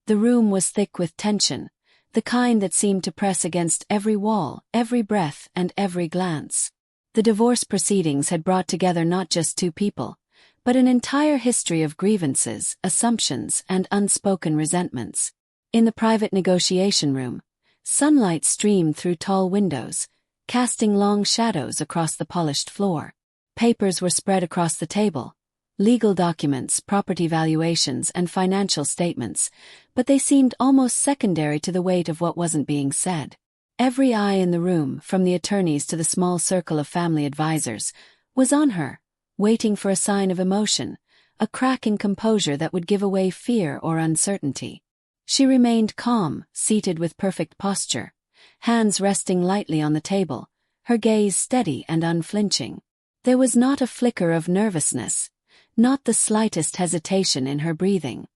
The room was thick with tension, the kind that seemed to press against every wall, every breath, and every glance. The divorce proceedings had brought together not just two people, but an entire history of grievances, assumptions, and unspoken resentments. In the private negotiation room, sunlight streamed through tall windows, casting long shadows across the polished floor. Papers were spread across the table, legal documents, property valuations, and financial statements, but they seemed almost secondary to the weight of what wasn't being said. Every eye in the room, from the attorneys to the small circle of family advisors, was on her, waiting for a sign of emotion, a crack in composure that would give away fear or uncertainty. She remained calm, seated with perfect posture, hands resting lightly on the table, her gaze steady and unflinching. There was not a flicker of nervousness, not the slightest hesitation in her breathing.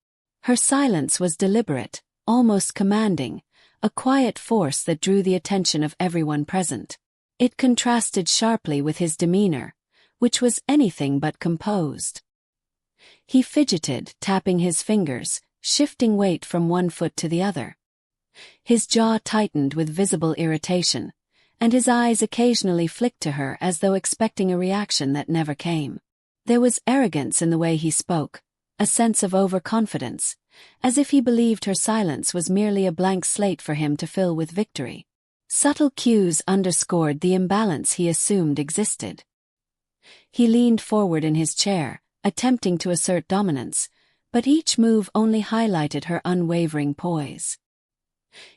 Her silence was deliberate, almost commanding, a quiet force that drew the attention of everyone present. It contrasted sharply with his demeanor, which was anything but composed. He fidgeted, tapping his fingers, shifting weight from one foot to the other. His jaw tightened with visible irritation, and his eyes occasionally flicked to her as though expecting a reaction that never came. There was arrogance in the way he spoke, a sense of overconfidence, as if he believed her silence was merely a blank slate for him to fill with victory. Subtle cues underscored the imbalance he assumed existed. He leaned forward in his chair, attempting to assert dominance, but each move only highlighted her unwavering poise.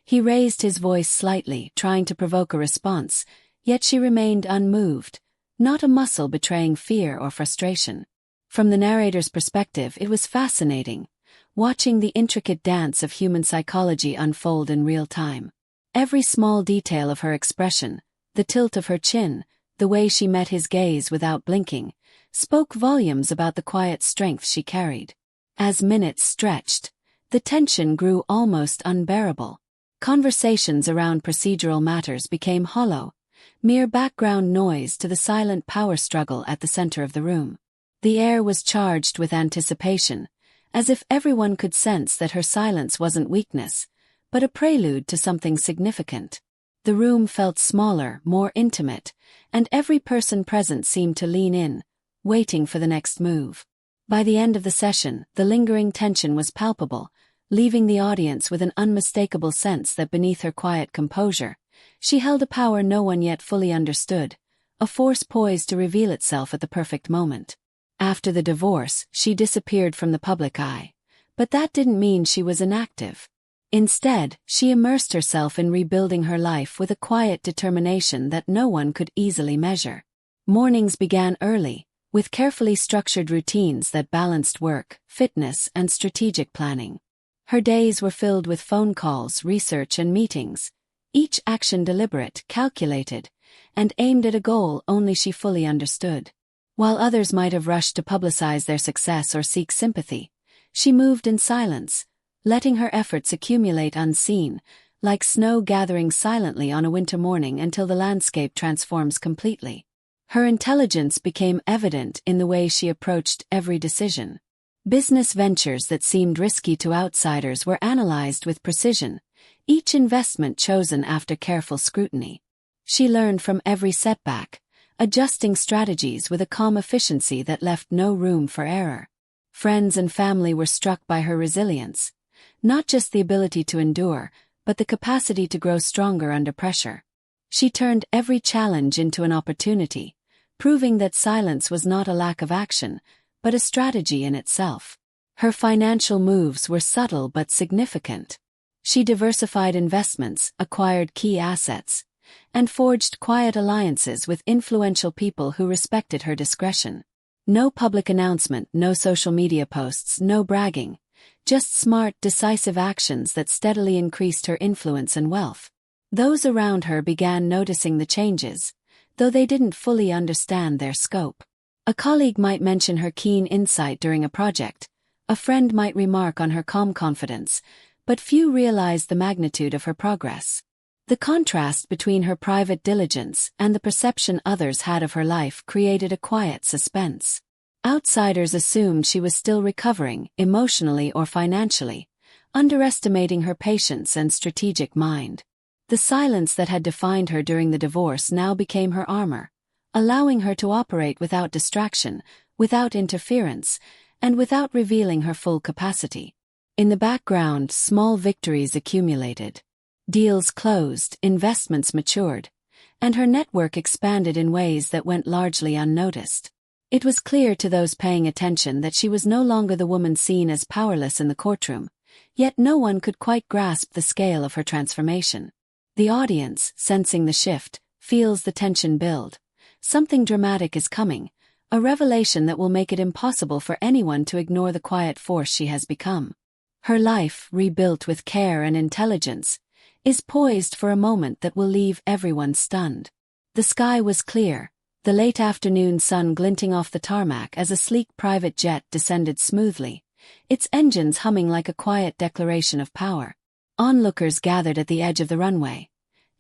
He raised his voice slightly, trying to provoke a response, yet she remained unmoved, not a muscle betraying fear or frustration. From the narrator's perspective, it was fascinating, watching the intricate dance of human psychology unfold in real time. Every small detail of her expression, the tilt of her chin, the way she met his gaze without blinking, spoke volumes about the quiet strength she carried. As minutes stretched, the tension grew almost unbearable. Conversations around procedural matters became hollow, mere background noise to the silent power struggle at the center of the room. The air was charged with anticipation, as if everyone could sense that her silence wasn't weakness, but a prelude to something significant. The room felt smaller, more intimate, and every person present seemed to lean in, waiting for the next move. By the end of the session, the lingering tension was palpable, leaving the audience with an unmistakable sense that beneath her quiet composure, she held a power no one yet fully understood, a force poised to reveal itself at the perfect moment. After the divorce, she disappeared from the public eye, but that didn't mean she was inactive. Instead, she immersed herself in rebuilding her life with a quiet determination that no one could easily measure. Mornings began early, with carefully structured routines that balanced work, fitness, and strategic planning. Her days were filled with phone calls, research, and meetings, each action deliberate, calculated, and aimed at a goal only she fully understood. While others might have rushed to publicize their success or seek sympathy, she moved in silence, letting her efforts accumulate unseen, like snow gathering silently on a winter morning until the landscape transforms completely. Her intelligence became evident in the way she approached every decision. Business ventures that seemed risky to outsiders were analyzed with precision, each investment chosen after careful scrutiny. She learned from every setback, adjusting strategies with a calm efficiency that left no room for error. Friends and family were struck by her resilience, not just the ability to endure, but the capacity to grow stronger under pressure. She turned every challenge into an opportunity, proving that silence was not a lack of action, but a strategy in itself. Her financial moves were subtle but significant. She diversified investments, acquired key assets, and forged quiet alliances with influential people who respected her discretion. No public announcement, no social media posts, no bragging, just smart, decisive actions that steadily increased her influence and wealth. Those around her began noticing the changes, though they didn't fully understand their scope. A colleague might mention her keen insight during a project, a friend might remark on her calm confidence, but few realized the magnitude of her progress. The contrast between her private diligence and the perception others had of her life created a quiet suspense. Outsiders assumed she was still recovering, emotionally or financially, underestimating her patience and strategic mind. The silence that had defined her during the divorce now became her armor, allowing her to operate without distraction, without interference, and without revealing her full capacity. In the background, small victories accumulated. Deals closed, investments matured, and her network expanded in ways that went largely unnoticed. It was clear to those paying attention that she was no longer the woman seen as powerless in the courtroom, yet no one could quite grasp the scale of her transformation. The audience, sensing the shift, feels the tension build. Something dramatic is coming, a revelation that will make it impossible for anyone to ignore the quiet force she has become. Her life, rebuilt with care and intelligence, is poised for a moment that will leave everyone stunned. The sky was clear, the late afternoon sun glinting off the tarmac as a sleek private jet descended smoothly, its engines humming like a quiet declaration of power. Onlookers gathered at the edge of the runway.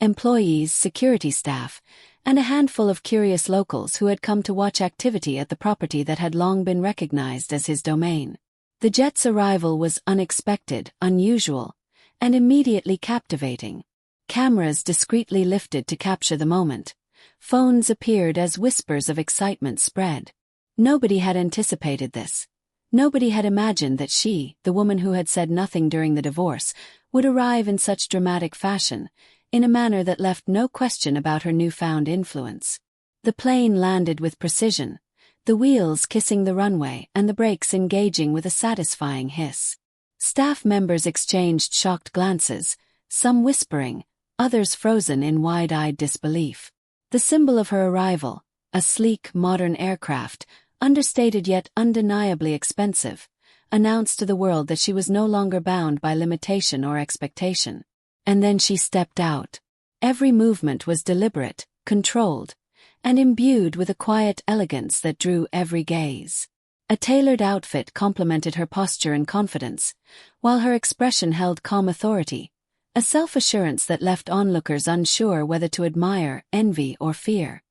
Employees, security staff, and a handful of curious locals who had come to watch activity at the property that had long been recognized as his domain. The jet's arrival was unexpected, unusual, and immediately captivating. Cameras discreetly lifted to capture the moment. Phones appeared as whispers of excitement spread. Nobody had anticipated this. Nobody had imagined that she, the woman who had said nothing during the divorce, would arrive in such dramatic fashion, in a manner that left no question about her newfound influence. The plane landed with precision, the wheels kissing the runway and the brakes engaging with a satisfying hiss. Staff members exchanged shocked glances, some whispering, others frozen in wide-eyed disbelief. The symbol of her arrival, a sleek, modern aircraft, understated yet undeniably expensive, announced to the world that she was no longer bound by limitation or expectation. And then she stepped out. Every movement was deliberate, controlled, and imbued with a quiet elegance that drew every gaze. A tailored outfit complemented her posture and confidence, while her expression held calm authority, a self-assurance that left onlookers unsure whether to admire, envy, or fear.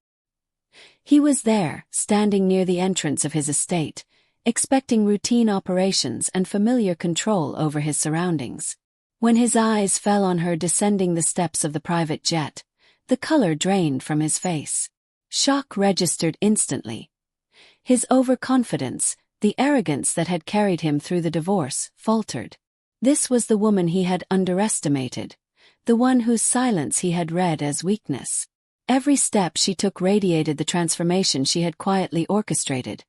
He was there, standing near the entrance of his estate, expecting routine operations and familiar control over his surroundings. When his eyes fell on her descending the steps of the private jet, the color drained from his face. Shock registered instantly. His overconfidence, the arrogance that had carried him through the divorce, faltered. This was the woman he had underestimated, the one whose silence he had read as weakness. Every step she took radiated the transformation she had quietly orchestrated: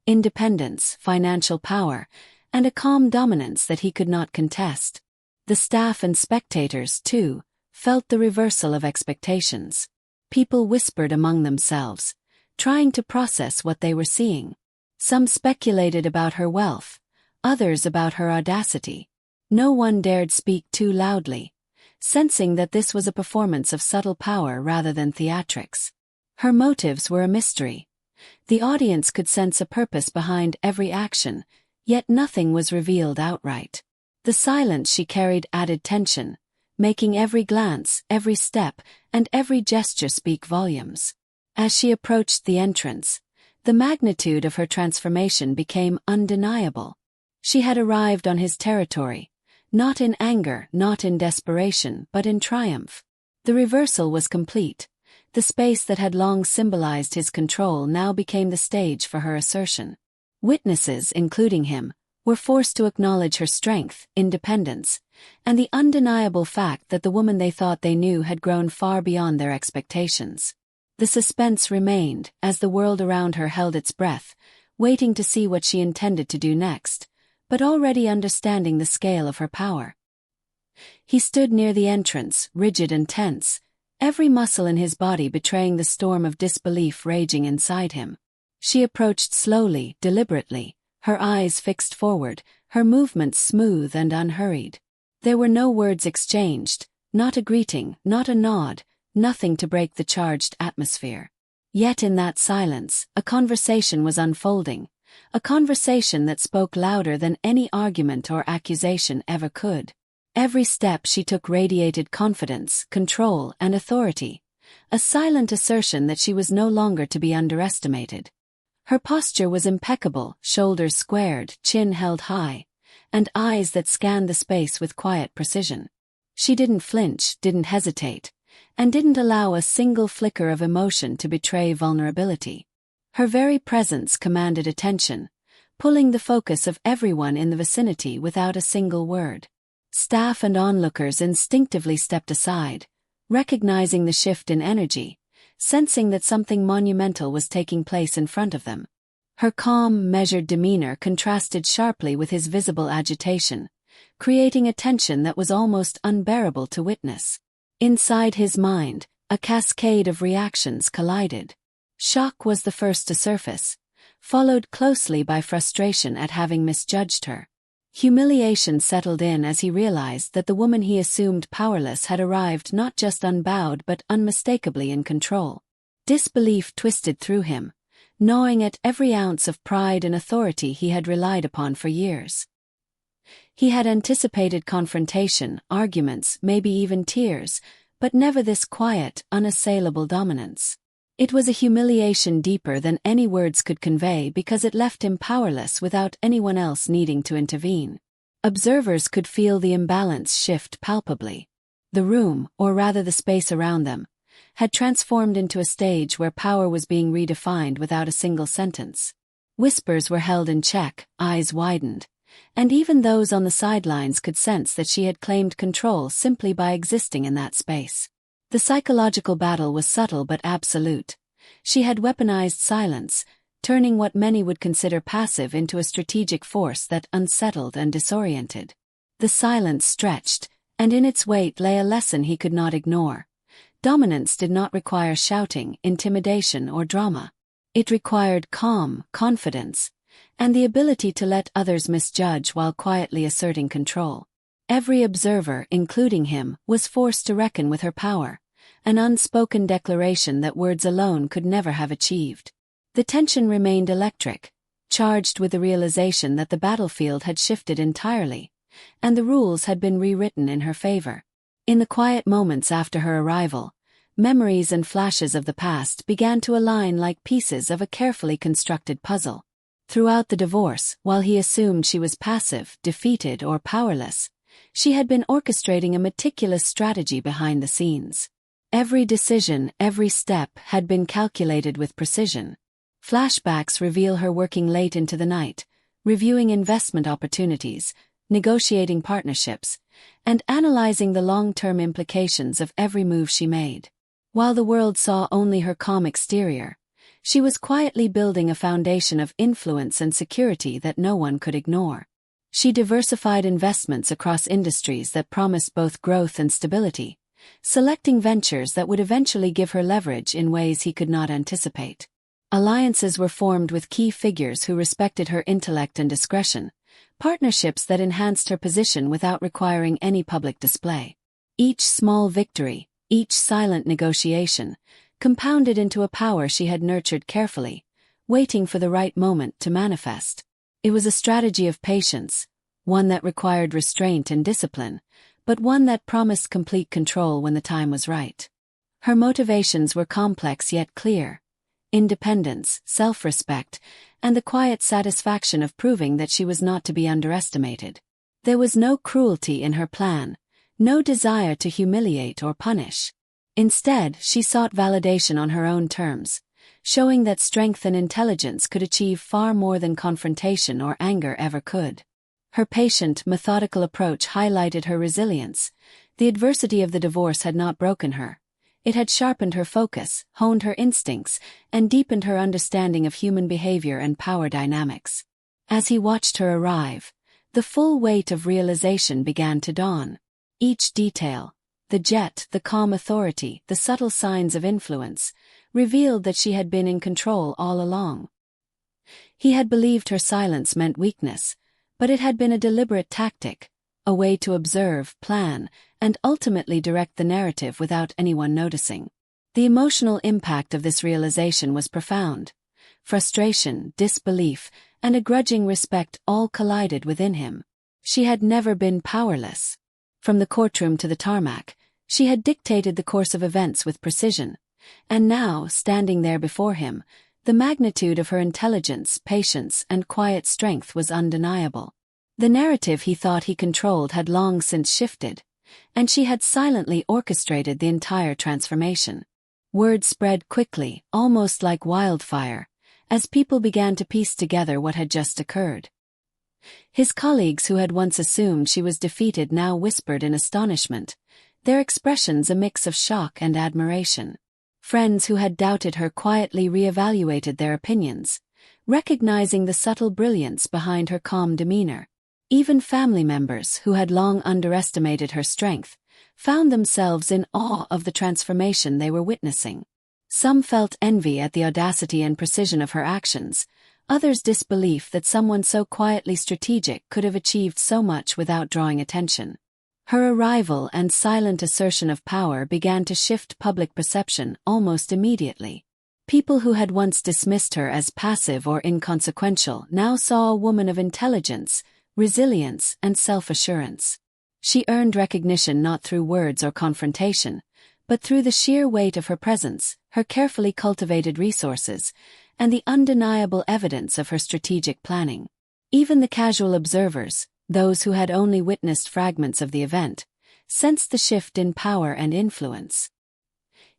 independence, financial power, and a calm dominance that he could not contest. The staff and spectators, too, felt the reversal of expectations. People whispered among themselves, trying to process what they were seeing. Some speculated about her wealth, others about her audacity. No one dared speak too loudly, sensing that this was a performance of subtle power rather than theatrics. Her motives were a mystery. The audience could sense a purpose behind every action, yet nothing was revealed outright. The silence she carried added tension, making every glance, every step, and every gesture speak volumes. As she approached the entrance, the magnitude of her transformation became undeniable. She had arrived on his territory, not in anger, not in desperation, but in triumph. The reversal was complete. The space that had long symbolized his control now became the stage for her assertion. Witnesses, including him, were forced to acknowledge her strength, independence, and the undeniable fact that the woman they thought they knew had grown far beyond their expectations. The suspense remained, as the world around her held its breath, waiting to see what she intended to do next, but already understanding the scale of her power. He stood near the entrance, rigid and tense, every muscle in his body betraying the storm of disbelief raging inside him. She approached slowly, deliberately, her eyes fixed forward, her movements smooth and unhurried. There were no words exchanged, not a greeting, not a nod, nothing to break the charged atmosphere. Yet in that silence, a conversation was unfolding, a conversation that spoke louder than any argument or accusation ever could. Every step she took radiated confidence, control, and authority, a silent assertion that she was no longer to be underestimated. Her posture was impeccable, shoulders squared, chin held high, and eyes that scanned the space with quiet precision. She didn't flinch, didn't hesitate, and didn't allow a single flicker of emotion to betray vulnerability. Her very presence commanded attention, pulling the focus of everyone in the vicinity without a single word. Staff and onlookers instinctively stepped aside, recognizing the shift in energy, sensing that something monumental was taking place in front of them. Her calm, measured demeanor contrasted sharply with his visible agitation, creating a tension that was almost unbearable to witness. Inside his mind, a cascade of reactions collided. Shock was the first to surface, followed closely by frustration at having misjudged her. Humiliation settled in as he realized that the woman he assumed powerless had arrived not just unbowed but unmistakably in control. Disbelief twisted through him, gnawing at every ounce of pride and authority he had relied upon for years. He had anticipated confrontation, arguments, maybe even tears, but never this quiet, unassailable dominance. It was a humiliation deeper than any words could convey because it left him powerless without anyone else needing to intervene. Observers could feel the imbalance shift palpably. The room, or rather the space around them, had transformed into a stage where power was being redefined without a single sentence. Whispers were held in check, eyes widened, and even those on the sidelines could sense that she had claimed control simply by existing in that space. The psychological battle was subtle but absolute. She had weaponized silence, turning what many would consider passive into a strategic force that unsettled and disoriented. The silence stretched, and in its weight lay a lesson he could not ignore. Dominance did not require shouting, intimidation, or drama. It required calm, confidence, and the ability to let others misjudge while quietly asserting control. Every observer, including him, was forced to reckon with her power, an unspoken declaration that words alone could never have achieved. The tension remained electric, charged with the realization that the battlefield had shifted entirely, and the rules had been rewritten in her favor. In the quiet moments after her arrival, memories and flashes of the past began to align like pieces of a carefully constructed puzzle. Throughout the divorce, while he assumed she was passive, defeated, or powerless, she had been orchestrating a meticulous strategy behind the scenes. Every decision, every step had been calculated with precision. Flashbacks reveal her working late into the night, reviewing investment opportunities, negotiating partnerships, and analyzing the long-term implications of every move she made. While the world saw only her calm exterior, she was quietly building a foundation of influence and security that no one could ignore. She diversified investments across industries that promised both growth and stability, selecting ventures that would eventually give her leverage in ways he could not anticipate. Alliances were formed with key figures who respected her intellect and discretion, partnerships that enhanced her position without requiring any public display. Each small victory, each silent negotiation, compounded into a power she had nurtured carefully, waiting for the right moment to manifest. It was a strategy of patience, one that required restraint and discipline, but one that promised complete control when the time was right. Her motivations were complex yet clear: independence, self-respect, and the quiet satisfaction of proving that she was not to be underestimated. There was no cruelty in her plan, no desire to humiliate or punish. Instead, she sought validation on her own terms, showing that strength and intelligence could achieve far more than confrontation or anger ever could. Her patient, methodical approach highlighted her resilience. The adversity of the divorce had not broken her. It had sharpened her focus, honed her instincts, and deepened her understanding of human behavior and power dynamics. As he watched her arrive, the full weight of realization began to dawn. Each detail, the jet, the calm authority, the subtle signs of influence, revealed that she had been in control all along. He had believed her silence meant weakness, but it had been a deliberate tactic, a way to observe, plan, and ultimately direct the narrative without anyone noticing. The emotional impact of this realization was profound. Frustration, disbelief, and a grudging respect all collided within him. She had never been powerless. From the courtroom to the tarmac, she had dictated the course of events with precision, and now, standing there before him, the magnitude of her intelligence, patience, and quiet strength was undeniable. The narrative he thought he controlled had long since shifted, and she had silently orchestrated the entire transformation. Word spread quickly, almost like wildfire, as people began to piece together what had just occurred. His colleagues who had once assumed she was defeated now whispered in astonishment, their expressions a mix of shock and admiration. Friends who had doubted her quietly reevaluated their opinions, recognizing the subtle brilliance behind her calm demeanor. Even family members who had long underestimated her strength found themselves in awe of the transformation they were witnessing. Some felt envy at the audacity and precision of her actions, others disbelief that someone so quietly strategic could have achieved so much without drawing attention. Her arrival and silent assertion of power began to shift public perception almost immediately. People who had once dismissed her as passive or inconsequential now saw a woman of intelligence, resilience, and self-assurance. She earned recognition not through words or confrontation, but through the sheer weight of her presence, her carefully cultivated resources, and the undeniable evidence of her strategic planning. Even the casual observers, those who had only witnessed fragments of the event, sensed the shift in power and influence.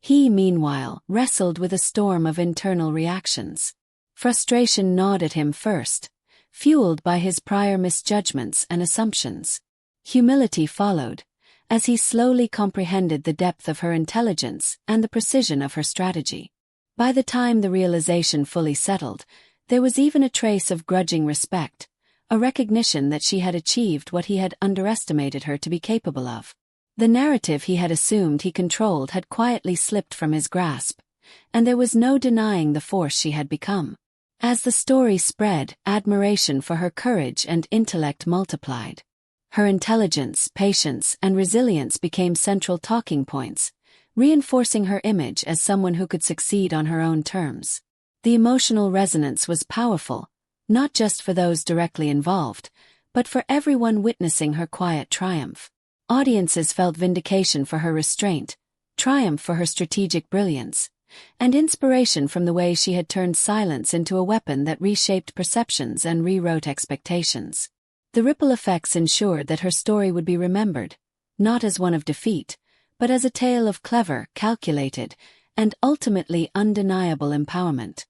He, meanwhile, wrestled with a storm of internal reactions. Frustration gnawed at him first, fueled by his prior misjudgments and assumptions. Humility followed, as he slowly comprehended the depth of her intelligence and the precision of her strategy. By the time the realization fully settled, there was even a trace of grudging respect, a recognition that she had achieved what he had underestimated her to be capable of. The narrative he had assumed he controlled had quietly slipped from his grasp, and there was no denying the force she had become. As the story spread, admiration for her courage and intellect multiplied. Her intelligence, patience, and resilience became central talking points, reinforcing her image as someone who could succeed on her own terms. The emotional resonance was powerful, not just for those directly involved, but for everyone witnessing her quiet triumph. Audiences felt vindication for her restraint, triumph for her strategic brilliance, and inspiration from the way she had turned silence into a weapon that reshaped perceptions and rewrote expectations. The ripple effects ensured that her story would be remembered, not as one of defeat, but as a tale of clever, calculated, and ultimately undeniable empowerment.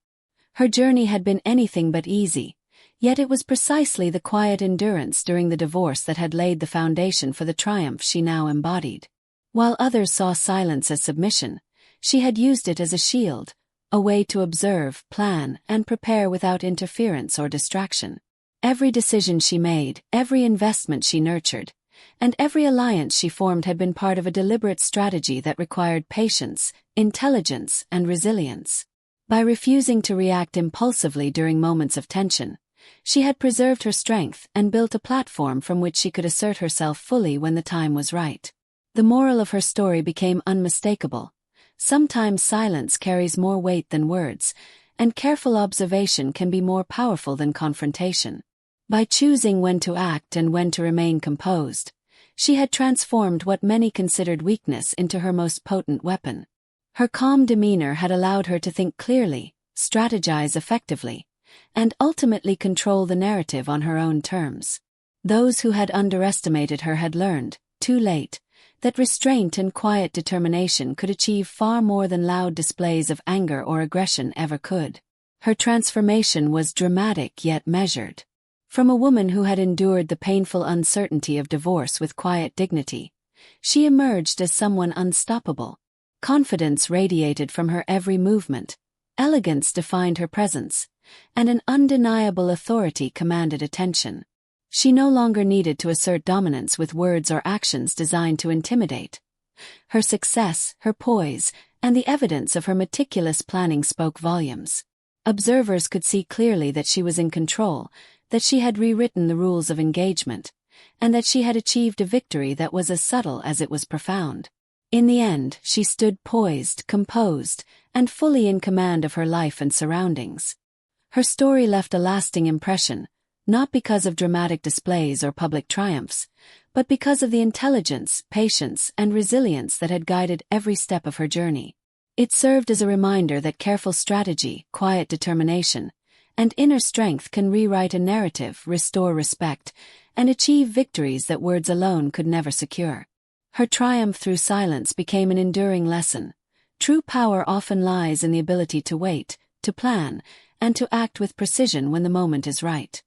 Her journey had been anything but easy, yet it was precisely the quiet endurance during the divorce that had laid the foundation for the triumph she now embodied. While others saw silence as submission, she had used it as a shield, a way to observe, plan, and prepare without interference or distraction. Every decision she made, every investment she nurtured, and every alliance she formed had been part of a deliberate strategy that required patience, intelligence, and resilience. By refusing to react impulsively during moments of tension, she had preserved her strength and built a platform from which she could assert herself fully when the time was right. The moral of her story became unmistakable. Sometimes silence carries more weight than words, and careful observation can be more powerful than confrontation. By choosing when to act and when to remain composed, she had transformed what many considered weakness into her most potent weapon. Her calm demeanor had allowed her to think clearly, strategize effectively, and ultimately control the narrative on her own terms. Those who had underestimated her had learned, too late, that restraint and quiet determination could achieve far more than loud displays of anger or aggression ever could. Her transformation was dramatic yet measured. From a woman who had endured the painful uncertainty of divorce with quiet dignity, she emerged as someone unstoppable. Confidence radiated from her every movement, elegance defined her presence, and an undeniable authority commanded attention. She no longer needed to assert dominance with words or actions designed to intimidate. Her success, her poise, and the evidence of her meticulous planning spoke volumes. Observers could see clearly that she was in control, that she had rewritten the rules of engagement, and that she had achieved a victory that was as subtle as it was profound. In the end, she stood poised, composed, and fully in command of her life and surroundings. Her story left a lasting impression, not because of dramatic displays or public triumphs, but because of the intelligence, patience, and resilience that had guided every step of her journey. It served as a reminder that careful strategy, quiet determination, And inner strength can rewrite a narrative, restore respect, and achieve victories that words alone could never secure. Her triumph through silence became an enduring lesson. True power often lies in the ability to wait, to plan, and to act with precision when the moment is right.